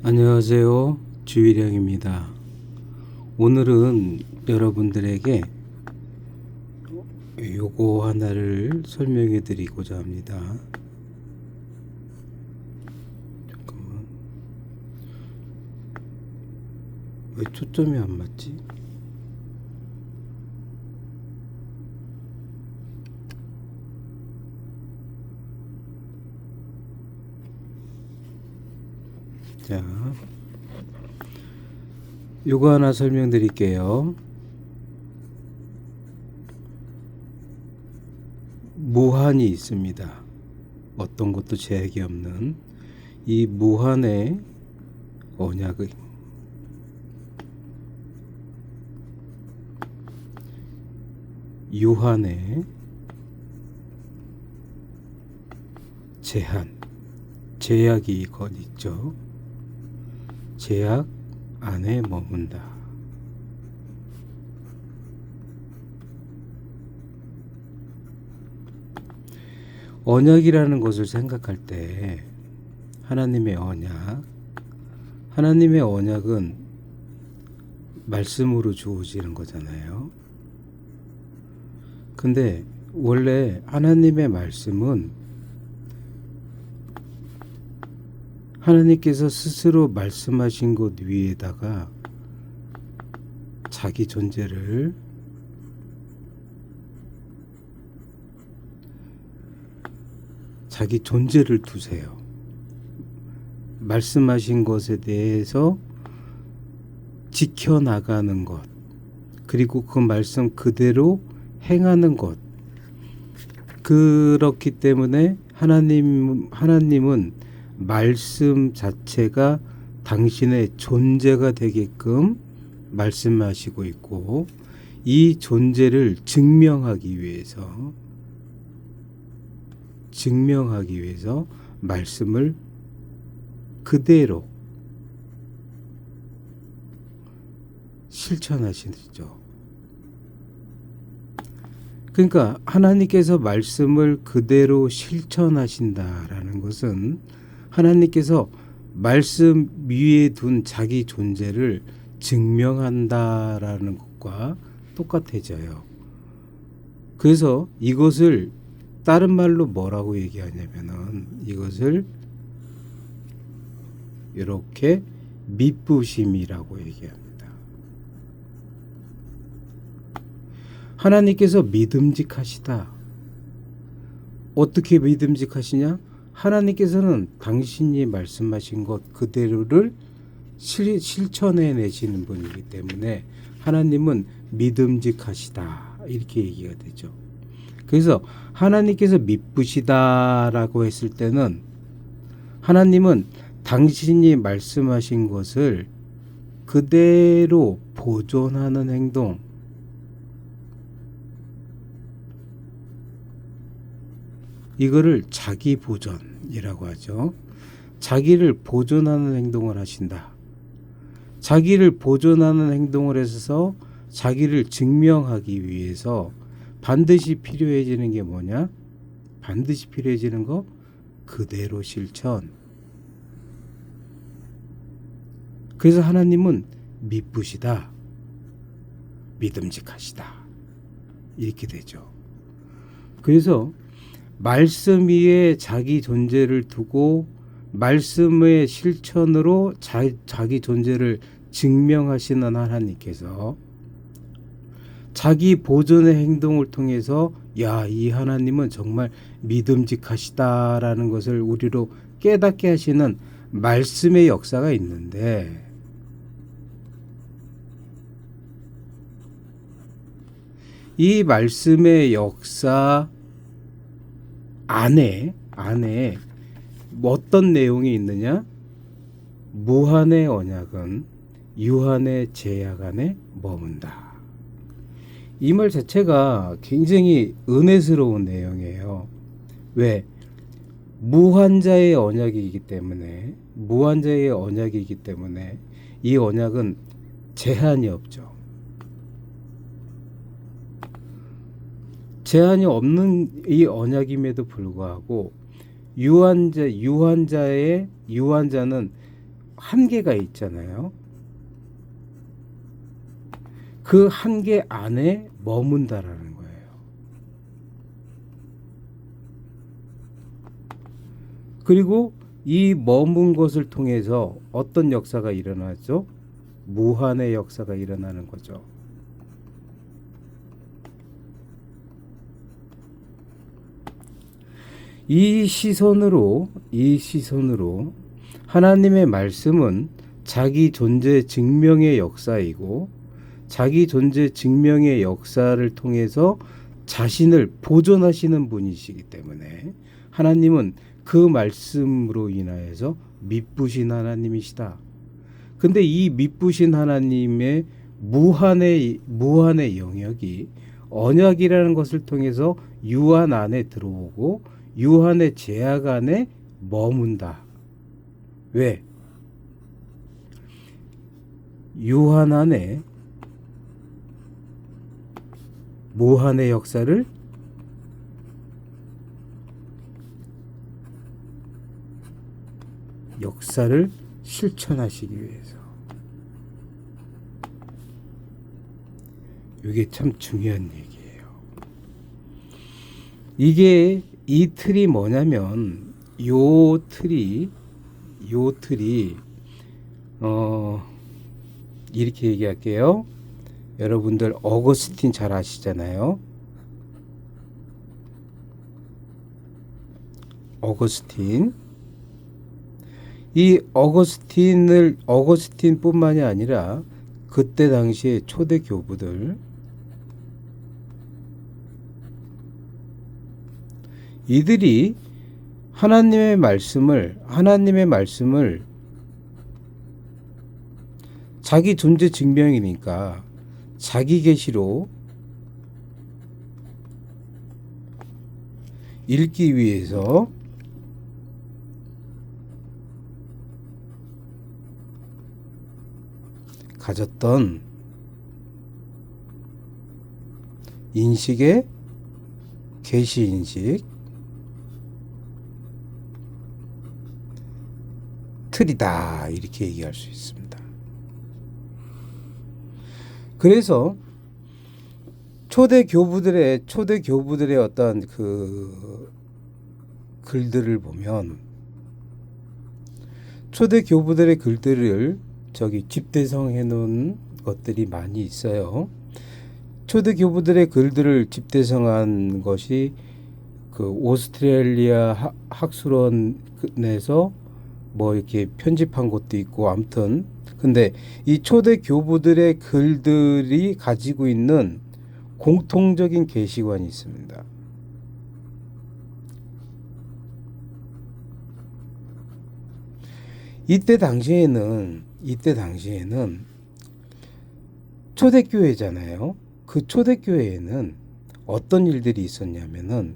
안녕하세요. 주일영입니다. 오늘은 여러분들에게 요거 하나를 설명해 드리고자 합니다. 잠깐만. 왜 초점이 안 맞지? 자, 요거 하나 설명드릴게요. 무한이 있습니다. 어떤 것도 제약이 없는 이 무한의 언약의 유한의 제한, 제약이 곧 있죠. 제약 안에 머문다. 언약이라는 것을 생각할 때 하나님의 언약은 말씀으로 주어지는 거잖아요. 근데 원래 하나님의 말씀은 하나님께서 스스로 말씀하신 것 위에다가 자기 존재를 두세요. 말씀하신 것에 대해서 지켜나가는 것, 그리고 그 말씀 그대로 행하는 것. 그렇기 때문에 하나님은 말씀 자체가 당신의 존재가 되게끔 말씀하시고 있고, 이 존재를 증명하기 위해서 말씀을 그대로 실천하시죠. 그러니까 하나님께서 말씀을 그대로 실천하신다라는 것은 하나님께서 말씀 위에 둔 자기 존재를 증명한다라는 것과 똑같아져요. 그래서 이것을 다른 말로 뭐라고 얘기하냐면은 이것을 이렇게 미쁘심이라고 얘기합니다. 하나님께서 믿음직하시다. 어떻게 믿음직하시냐? 하나님께서는 당신이 말씀하신 것 그대로를 실천해 내시는 분이기 때문에 하나님은 믿음직하시다. 이렇게 얘기가 되죠. 그래서 하나님께서 미쁘시다라고 했을 때는 하나님은 당신이 말씀하신 것을 그대로 보존하는 행동, 이거를 자기 보존이라고 하죠. 자기를 보존하는 행동을 하신다. 자기를 보존하는 행동을 해서 자기를 증명하기 위해서 반드시 필요해지는 게 뭐냐? 반드시 필요해지는 거 그대로 실천. 그래서 하나님은 미쁘시다. 믿음직하시다. 이렇게 되죠. 그래서 말씀 위에 자기 존재를 두고 말씀의 실천으로 자기 존재를 증명하시는 하나님께서 자기 보존의 행동을 통해서 이 하나님은 정말 믿음직하시다라는 것을 우리로 깨닫게 하시는 말씀의 역사가 있는데, 이 말씀의 역사 안에 어떤 내용이 있느냐? 무한의 언약은 유한의 제약 안에 머문다. 이 말 자체가 굉장히 은혜스러운 내용이에요. 왜? 무한자의 언약이기 때문에 이 언약은 제한이 없죠. 제한이 없는 이 언약임에도 불구하고 유한자는 한계가 있잖아요. 그 한계 안에 머문다라는 거예요. 그리고 이 머문 것을 통해서 어떤 역사가 일어나죠? 무한의 역사가 일어나는 거죠. 이 시선으로 하나님의 말씀은 자기 존재 증명의 역사이고, 자기 존재 증명의 역사를 통해서 자신을 보존하시는 분이시기 때문에 하나님은 그 말씀으로 인하여서 미쁘신 하나님이시다. 근데 이 미쁘신 하나님의 무한의 영역이 언약이라는 것을 통해서 유한 안에 들어오고 유한의 제약 안에 머문다. 왜? 유한 안에 무한의 역사를 실천하시기 위해서. 이게 참 중요한 얘기예요. 이게 이 틀이 뭐냐면 요 틀이 이렇게 얘기할게요. 여러분들 어거스틴 잘 아시잖아요. 이 어거스틴뿐만이 아니라 그때 당시에 초대 교부들, 이들이 하나님의 말씀을 자기 존재 증명이니까 자기 계시로 읽기 위해서 가졌던 인식의 계시 인식 틀이다, 이렇게 얘기할 수 있습니다. 그래서 초대 교부들의 어떤 그 글들을 보면, 초대 교부들의 글들을 집대성해 놓은 것들이 많이 있어요. 초대 교부들의 글들을 집대성한 것이 그 오스트레일리아 학술원에서 뭐 이렇게 편집한 것도 있고, 아무튼 근데 이 초대 교부들의 글들이 가지고 있는 공통적인 계시관이 있습니다. 이때 당시에는 초대교회잖아요. 그 초대교회에는 어떤 일들이 있었냐면은,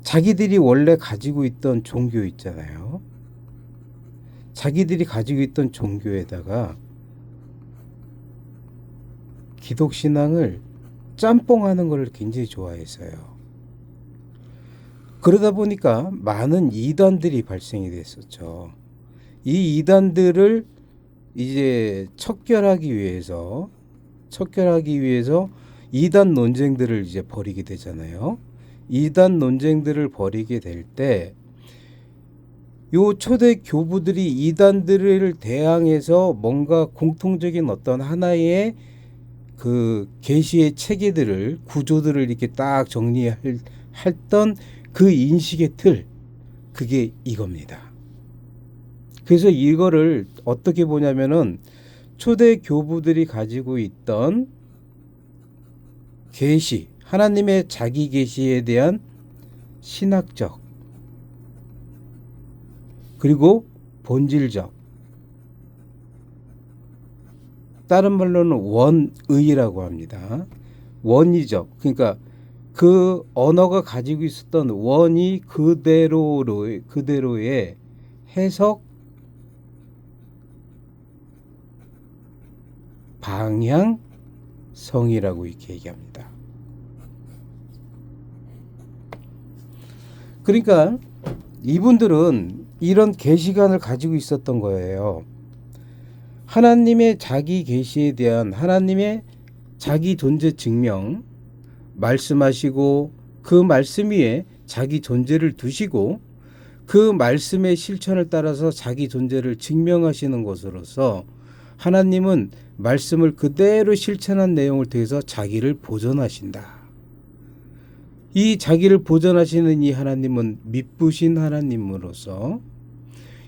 자기들이 원래 가지고 있던 종교 있잖아요. 자기들이 가지고 있던 종교에다가 기독신앙을 짬뽕하는 걸 굉장히 좋아했어요. 그러다 보니까 많은 이단들이 발생이 됐었죠. 이 이단들을 이제 척결하기 위해서 이단 논쟁들을 이제 벌이게 되잖아요. 이단 논쟁들을 벌이게 될 때, 요 초대 교부들이 이단들을 대항해서 뭔가 공통적인 어떤 하나의 그 계시의 체계들을, 구조들을 이렇게 딱 정리했던 그 인식의 틀, 그게 이겁니다. 그래서 이거를 어떻게 보냐면은, 초대 교부들이 가지고 있던 계시, 하나님의 자기 계시에 대한 신학적 그리고 본질적, 다른 말로는 원의라고 합니다. 원의적, 그러니까 그 언어가 가지고 있었던 원의 그대로의 해석, 방향성이라고 이렇게 얘기합니다. 그러니까 이분들은 이런 계시관을 가지고 있었던 거예요. 하나님의 자기 계시에 대한 하나님의 자기 존재 증명 말씀하시고 그 말씀 위에 자기 존재를 두시고 그 말씀의 실천을 따라서 자기 존재를 증명하시는 것으로서 하나님은 말씀을 그대로 실천한 내용을 통해서 자기를 보존하신다. 이 자기를 보존하시는 이 하나님은 미쁘신 하나님으로서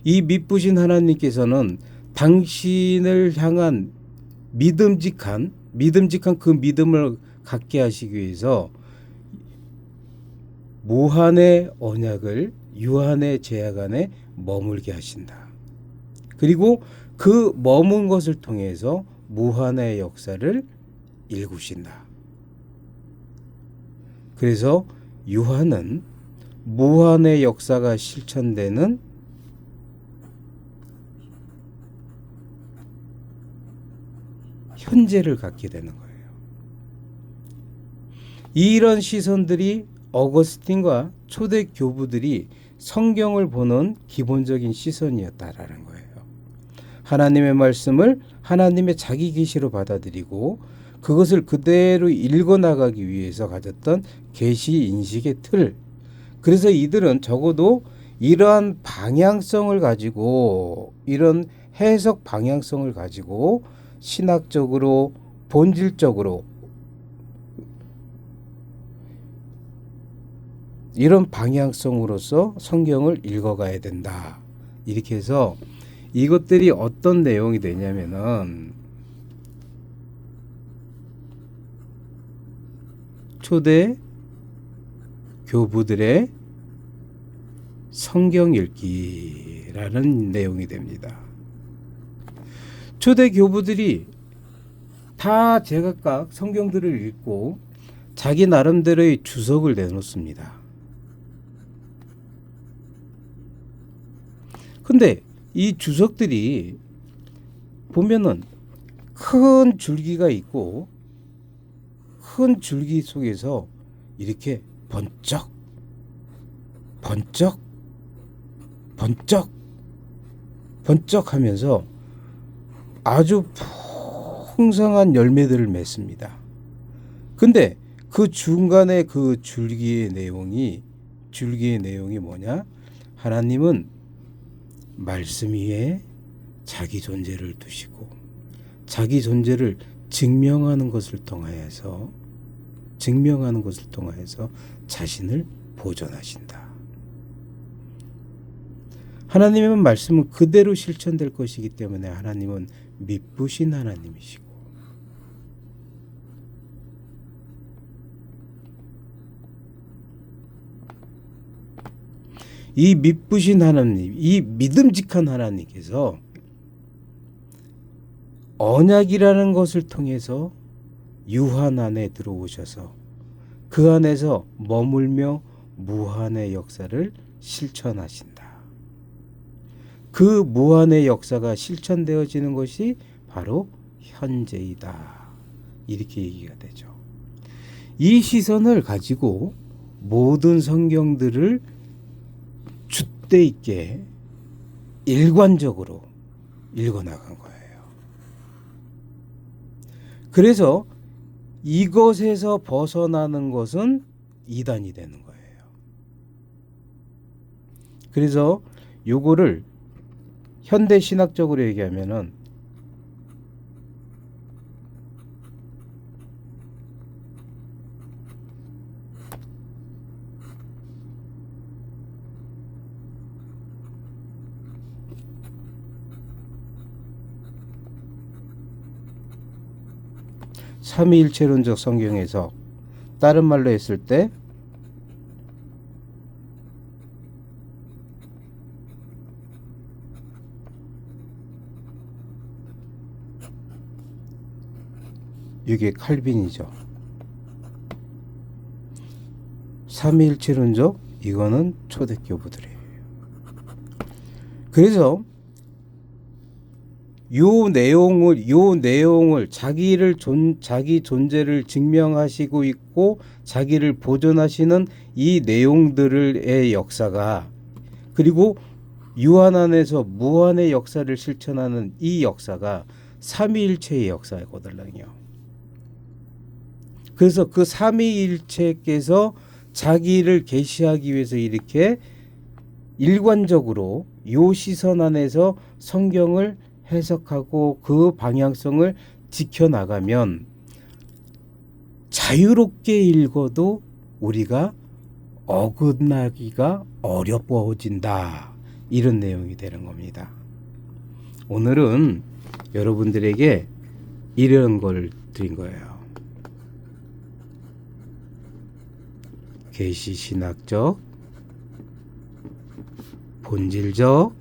이 미쁘신 하나님께서는 당신을 향한 믿음직한 그 믿음을 갖게 하시기 위해서 무한의 언약을 유한의 제약 안에 머물게 하신다. 그리고 그 머문 것을 통해서 무한의 역사를 일구신다. 그래서 유한은 무한의 역사가 실천되는 현재를 갖게 되는 거예요. 이런 시선들이 어거스틴과 초대 교부들이 성경을 보는 기본적인 시선이었다라는 거예요. 하나님의 말씀을 하나님의 자기 계시로 받아들이고 그것을 그대로 읽어나가기 위해서 가졌던 계시 인식의 틀. 그래서 이들은 적어도 이러한 방향성을 가지고 이런 해석 방향성을 가지고 신학적으로 본질적으로 이런 방향성으로서 성경을 읽어가야 된다. 이렇게 해서 이것들이 어떤 내용이 되냐면은 초대 교부들의 성경 읽기라는 내용이 됩니다. 초대 교부들이 다 제각각 성경들을 읽고 자기 나름대로의 주석을 내놓습니다. 근데 이 주석들이 보면은 큰 줄기가 있고 큰 줄기 속에서 이렇게 번쩍 하면서 아주 풍성한 열매들을 맺습니다. 근데 그 중간에 그 줄기의 내용이 뭐냐? 하나님은 말씀 위에 자기 존재를 두시고 자기 존재를 증명하는 것을 통하여서 자신을 보존하신다. 하나님의 말씀은 그대로 실천될 것이기 때문에 하나님은 미쁘신 하나님이시고 이 미쁘신 하나님, 이 믿음직한 하나님께서 언약이라는 것을 통해서 유한 안에 들어오셔서 그 안에서 머물며 무한의 역사를 실천하신다. 그 무한의 역사가 실천되어지는 것이 바로 현재이다. 이렇게 얘기가 되죠. 이 시선을 가지고 모든 성경들을 줏대 있게 일관적으로 읽어나간 거예요. 그래서 이것에서 벗어나는 것은 이단이 되는 거예요. 그래서 요거를 현대 신학적으로 얘기하면은 삼위일체론적 성경 해석, 다른 말로 했을 때 이게 칼빈이죠. 삼위일체론적, 이거는 초대교부들이에요. 그래서 요 내용을 자기 존재를 증명하시고 있고 자기를 보존하시는 이 내용들의 역사가, 그리고 유한 안에서 무한의 역사를 실천하는 이 역사가 삼위일체의 역사거든요. 그래서 그 삼위일체께서 자기를 계시하기 위해서 이렇게 일관적으로 요 시선 안에서 성경을 해석하고 그 방향성을 지켜나가면 자유롭게 읽어도 우리가 어긋나기가 어려워진다. 이런 내용이 되는 겁니다. 오늘은 여러분들에게 이런 걸 드린 거예요. 계시신학적, 본질적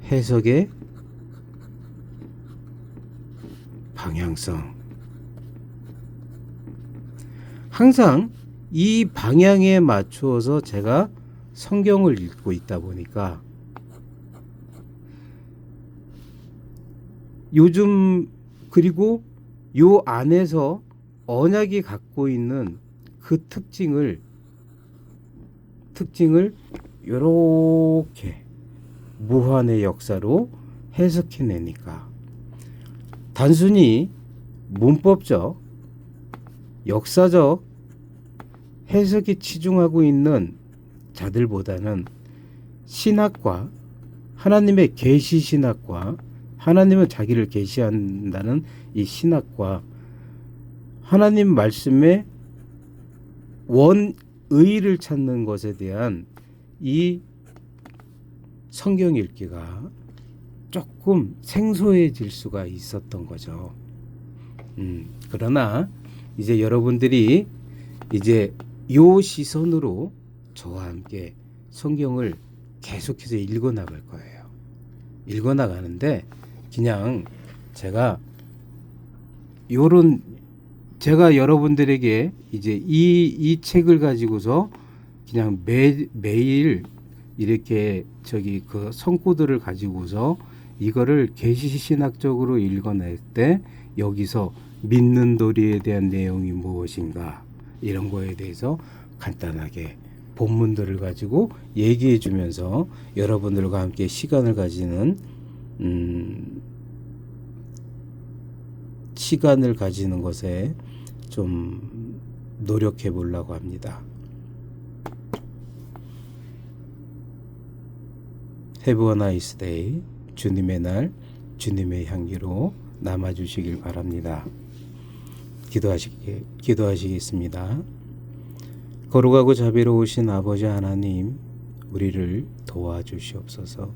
해석의 방향성. 항상 이 방향에 맞추어서 제가 성경을 읽고 있다 보니까 요즘 그리고 요 안에서 언약이 갖고 있는 그 특징을 이렇게 무한의 역사로 해석해내니까 단순히 문법적, 역사적 해석에 치중하고 있는 자들보다는 신학과 하나님의 계시 신학과 하나님은 자기를 계시한다는 이 신학과 하나님 말씀의 원의를 찾는 것에 대한 이 성경 읽기가 조금 생소해질 수가 있었던 거죠. 그러나 이제 여러분들이 이제 요 시선으로 저와 함께 성경을 계속해서 읽어 나갈 거예요. 읽어 나가는데 그냥 제가 여러분들에게 이제 이 책을 가지고서 그냥 매일 이렇게 그 성구들을 가지고서 이거를 계시신학적으로 읽어낼 때 여기서 믿는 도리에 대한 내용이 무엇인가 이런 거에 대해서 간단하게 본문들을 가지고 얘기해 주면서 여러분들과 함께 시간을 가지는 것에 좀 노력해 보려고 합니다. Have a nice day. 주님의 날, 주님의 향기로 남아주시길 바랍니다. 기도하시겠습니다. 거룩하고 자비로우신 아버지 하나님, 우리를 도와주시옵소서.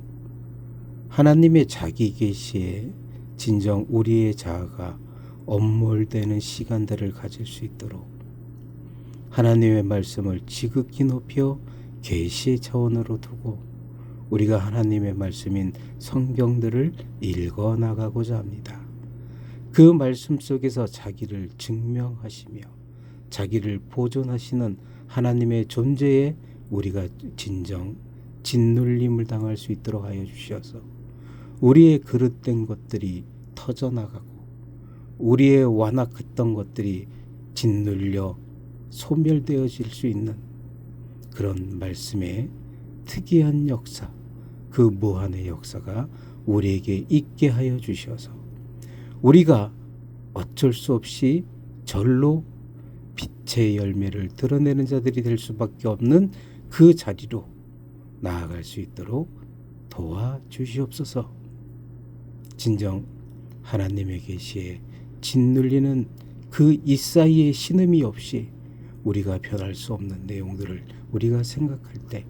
하나님의 자기 계시에 진정 우리의 자아가 엄몰되는 시간들을 가질 수 있도록 하나님의 말씀을 지극히 높여 계시의 차원으로 두고 우리가 하나님의 말씀인 성경들을 읽어 나가고자 합니다. 그 말씀 속에서 자기를 증명하시며 자기를 보존하시는 하나님의 존재에 우리가 진정 짓눌림을 당할 수 있도록 하여 주시어서 우리의 그릇된 것들이 터져나가고 우리의 완악했던 것들이 짓눌려 소멸되어질 수 있는 그런 말씀의 특이한 역사, 그 무한의 역사가 우리에게 있게 하여 주셔서 우리가 어쩔 수 없이 절로 빛의 열매를 드러내는 자들이 될 수밖에 없는 그 자리로 나아갈 수 있도록 도와주시옵소서. 진정 하나님의 계시에 짓눌리는 그 이사이의 신음이 없이 우리가 변할 수 없는 내용들을 우리가 생각할 때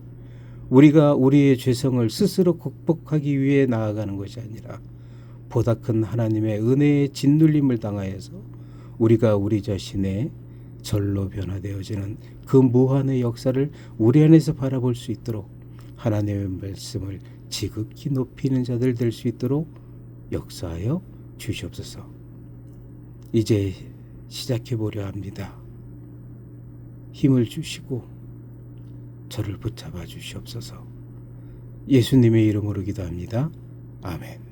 우리가 우리의 죄성을 스스로 극복하기 위해 나아가는 것이 아니라 보다 큰 하나님의 은혜의 짓눌림을 당하여서 우리가 우리 자신의 절로 변화되어지는 그 무한의 역사를 우리 안에서 바라볼 수 있도록 하나님의 말씀을 지극히 높이는 자들 될 수 있도록 역사하여 주시옵소서. 이제 시작해 보려 합니다. 힘을 주시고 저를 붙잡아 주시옵소서. 예수님의 이름으로 기도합니다. 아멘.